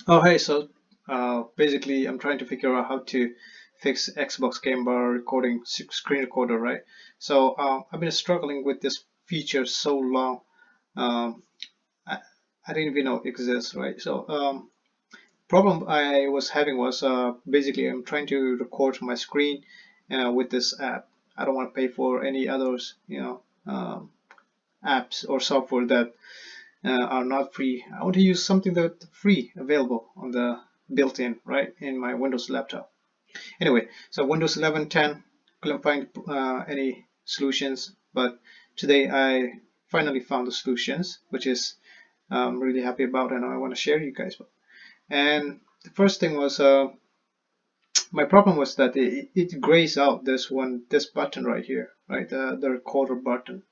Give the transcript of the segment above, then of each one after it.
Oh, hey, so basically, I'm trying to figure out how to fix Xbox Game Bar recording screen recorder, right? So I've been struggling with this feature so long. Um, I, I didn't even know it exists, right? So problem I was having was basically I'm trying to record my screen with this app. I don't want to pay for any others, apps or software that are not free. I want to use something that free available on the built-in right in my Windows laptop. Anyway, so Windows 11, 10 couldn't find any solutions, but today I finally found the solutions, which is I'm really happy about, and I want to share you guys about. And the first thing was my problem was that it grays out this button right here, right, the recorder button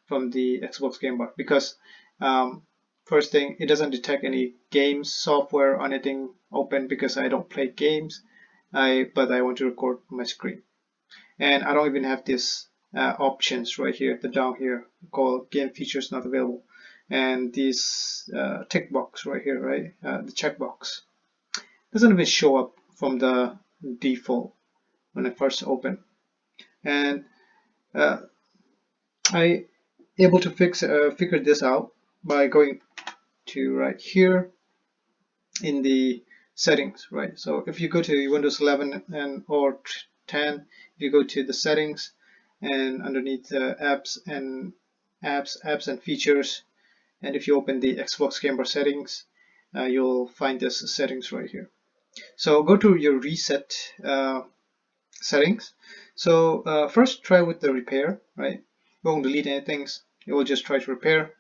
from the Xbox Game Bar because um, first thing, it doesn't detect any games, software, or anything open because I don't play games. But I want to record my screen, and I don't even have this options right here, the down here called game features not available, and this tick box right here, right, the checkbox doesn't even show up from the default when I first open, and uh, I able to figure this out by going to right here in the settings, right? So if you go to Windows 11 and or 10, you go to the settings and underneath apps and features, and if you open the Xbox Game Bar settings, you'll find this settings right here. So go to your reset settings. So first try with the repair, right? You won't delete anything. It will just try to repair.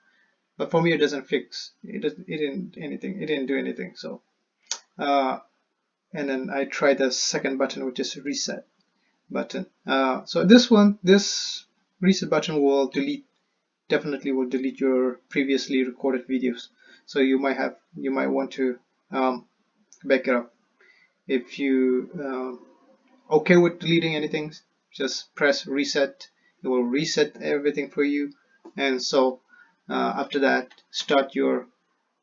But for me, it doesn't fix. It didn't anything. It didn't do anything. So uh, and then I try the second button, which is reset button. So this reset button will definitely will delete your previously recorded videos. So you might want to back it up. If you okay with deleting anything, just press reset. It will reset everything for you, and so after that, start your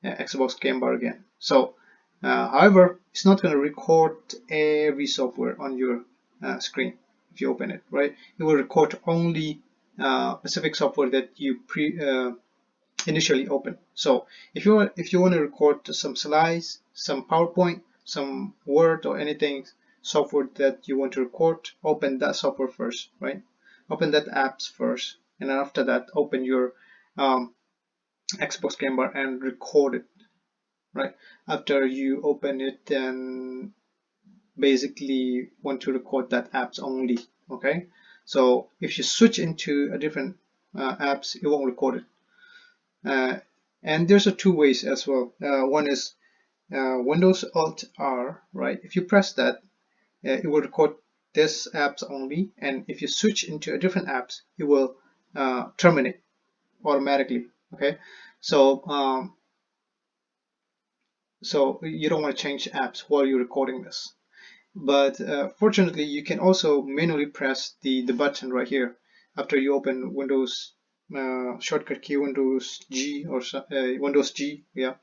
Xbox Game Bar again. So, however, it's not going to record every software on your screen if you open it, right? It will record only specific software that you initially open. So, if you want to record some slides, some PowerPoint, some Word, or anything software that you want to record, open that software first, right? Open that apps first, and after that, open your um, Xbox Game Bar and record it, right? After you open it, then basically want to record that apps only, okay? So if you switch into a different apps, it won't record it. And there's a two ways as well. One is Windows Alt R, right? If you press that, it will record this apps only, and if you switch into a different apps, it will terminate automatically, okay? So so you don't want to change apps while you're recording this. But fortunately, you can also manually press the button right here after you open Windows shortcut key Windows G or Windows G. Yeah,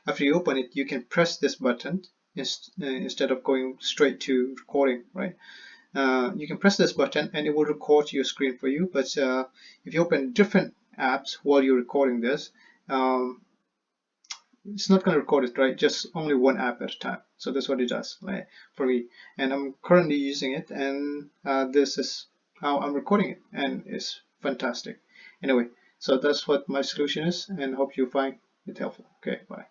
after you open it, you can press this button instead of going straight to recording. Right, you can press this button and it will record your screen for you. But if you open different apps while you're recording this, um, it's not going to record it, right? Just only one app at a time. So that's what it does, right, for me. And I'm currently using it, and this is how I'm recording it, and it's fantastic. Anyway, so that's what my solution is, and hope you find it helpful. Okay, bye.